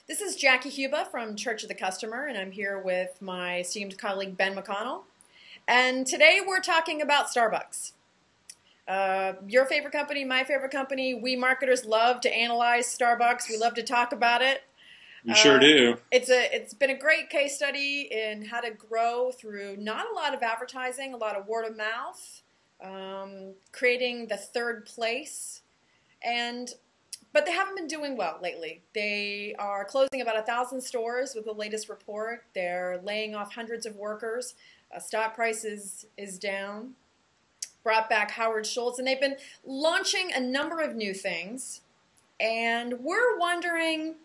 This is Jackie Huba from Church of the Customer, and I'm here with my esteemed colleague Ben McConnell. And today we're talking about Starbucks. Your favorite company, my favorite company. We marketers love to analyze Starbucks. We love to talk about it. We sure do. It's been a great case study in how to grow through not a lot of advertising, a lot of word of mouth, creating the third place, but they haven't been doing well lately. They are closing about 1,000 stores with the latest report. They're laying off hundreds of workers. Stock price is down. Brought back Howard Schultz, and they've been launching a number of new things. And we're wondering,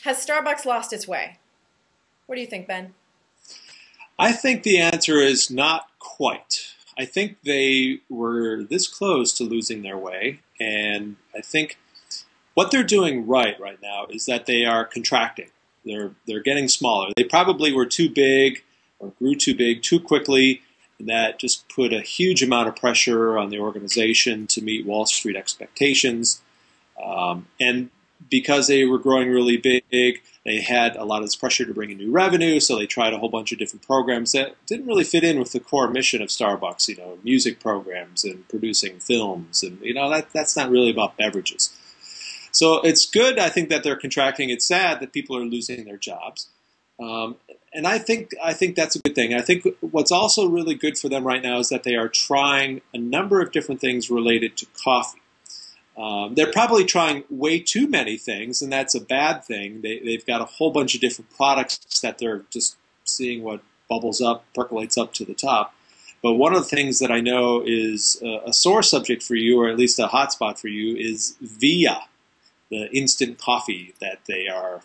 has Starbucks lost its way? What do you think, Ben? I think the answer is not quite. I think they were this close to losing their way, and I think what they're doing right now is that they are contracting. They're getting smaller. They probably were too big or grew too big too quickly, and that just put a huge amount of pressure on the organization to meet Wall Street expectations. And because they were growing really big, they had a lot of this pressure to bring in new revenue, so they tried a whole bunch of different programs that didn't really fit in with the core mission of Starbucks, music programs and producing films, and that's not really about beverages. So it's good, I think, that they're contracting. It's sad that people are losing their jobs. And I think that's a good thing. I think what's also really good for them right now is that they are trying a number of different things related to coffee. They're probably trying way too many things, and that's a bad thing. They've got a whole bunch of different products that they're just seeing what bubbles up, percolates up to the top. But one of the things that I know is a sore subject for you, or at least a hot spot for you, is Via, the instant coffee that they are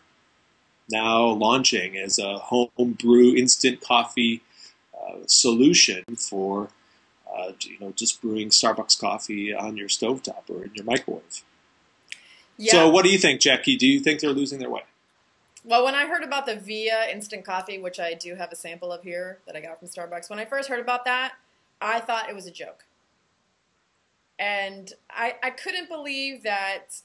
now launching as a home brew instant coffee solution for just brewing Starbucks coffee on your stovetop or in your microwave. Yeah. So what do you think, Jackie? Do you think they're losing their way? Well, when I heard about the Via instant coffee, which I do have a sample of here that I got from Starbucks, when I first heard about that, I thought it was a joke. And I couldn't believe that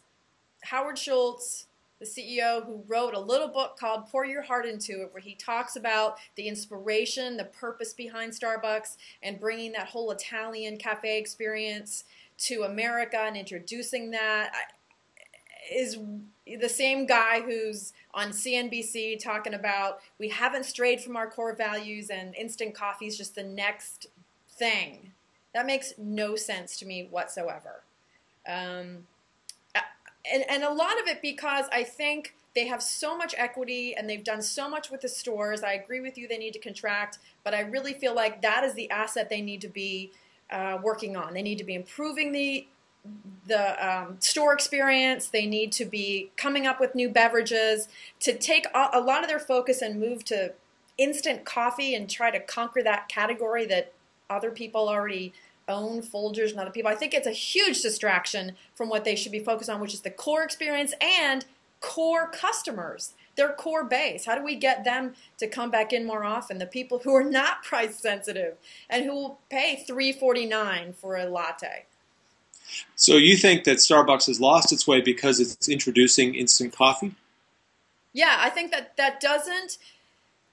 Howard Schultz, the CEO, who wrote a little book called Pour Your Heart Into It, where he talks about the inspiration, the purpose behind Starbucks, and bringing that whole Italian cafe experience to America and introducing that, is the same guy who's on CNBC talking about we haven't strayed from our core values and instant coffee is just the next thing. That makes no sense to me whatsoever. And a lot of it because I think they have so much equity and they've done so much with the stores. I agree with you, they need to contract, but I really feel like that is the asset they need to be working on. They need to be improving the store experience. They need to be coming up with new beverages to take a lot of their focus and move to instant coffee and try to conquer that category that other people already own, Folgers and other people. I think it's a huge distraction from what they should be focused on, which is the core experience and core customers, their core base. How do we get them to come back in more often? The people who are not price sensitive and who will pay $3.49 for a latte. So you think that Starbucks has lost its way because it's introducing instant coffee? Yeah, I think that doesn't,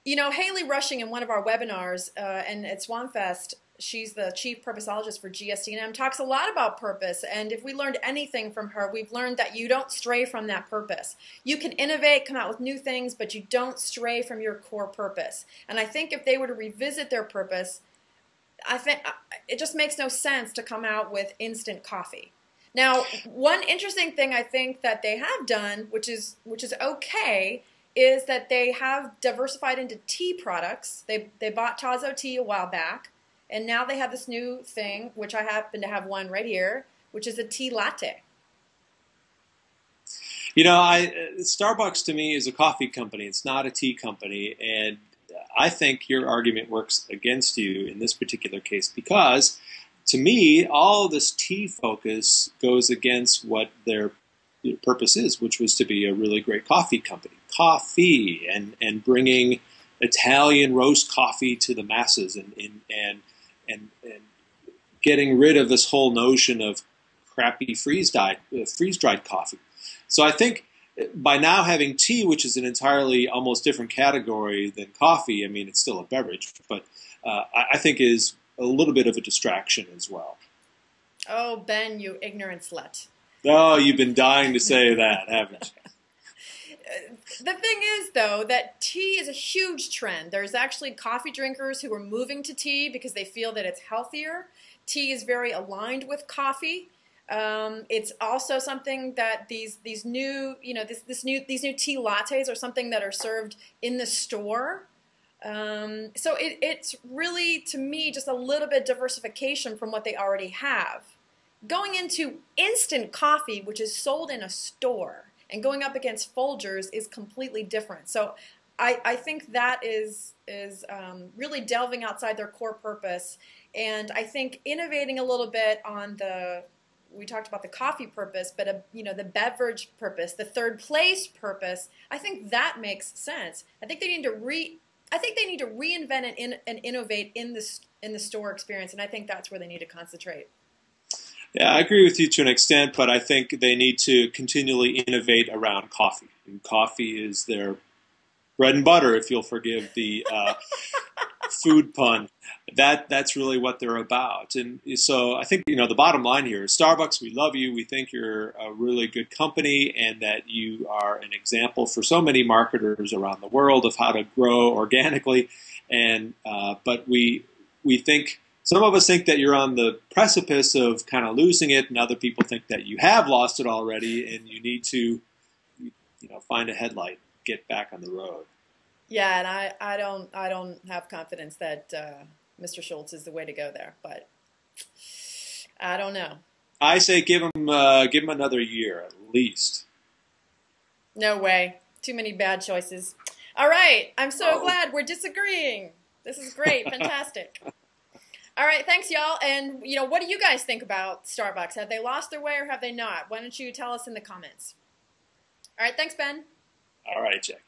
Haley Rushing in one of our webinars and at SwanFest, she's the chief purposeologist for GSD&M, talks a lot about purpose. And if we learned anything from her, we've learned that you don't stray from that purpose. You can innovate, come out with new things, but you don't stray from your core purpose. And I think if they were to revisit their purpose, I think it just makes no sense to come out with instant coffee. Now, one interesting thing I think that they have done, which is okay, is that they have diversified into tea products. They bought Tazo Tea a while back. And now they have this new thing, which I happen to have one right here, which is a tea latte. Starbucks to me is a coffee company. It's not a tea company. And I think your argument works against you in this particular case because, to me, all this tea focus goes against what their purpose is, which was to be a really great coffee company. Coffee and bringing Italian roast coffee to the masses and getting rid of this whole notion of crappy freeze-dried coffee. So I think by now having tea, which is an entirely almost different category than coffee, I mean, it's still a beverage, but I think is a little bit of a distraction as well. Oh, Ben, you ignorant slut. Oh, you've been dying to say that, haven't you? The thing is, though, that tea is a huge trend. There's actually coffee drinkers who are moving to tea because they feel that it's healthier. Tea is very aligned with coffee. It's also something that these new these new tea lattes are something that are served in the store. So it's really, to me, just a little bit diversification from what they already have. Going into instant coffee, which is sold in a store, and going up against Folgers is completely different. So I think that is really delving outside their core purpose. And I think innovating a little bit on we talked about the coffee purpose, but the beverage purpose, the third place purpose, I think that makes sense. I think they need to reinvent and innovate in the store experience, and I think that's where they need to concentrate. Yeah, I agree with you to an extent, but I think they need to continually innovate around coffee. And coffee is their bread and butter, if you'll forgive the food pun. That's really what they're about. And so I think, the bottom line here is Starbucks, we love you. We think you're a really good company and that you are an example for so many marketers around the world of how to grow organically. And but we think, some of us think that you're on the precipice of kind of losing it, and other people think that you have lost it already and you need to find a headlight, get back on the road. Yeah, and I don't have confidence that Mr. Schultz is the way to go there, but I don't know. I say give him another year at least. No way. Too many bad choices. All right, I'm so glad we're disagreeing. This is great, fantastic. All right, thanks, y'all. And what do you guys think about Starbucks? Have they lost their way or have they not? Why don't you tell us in the comments? All right, thanks, Ben. All right, Jack.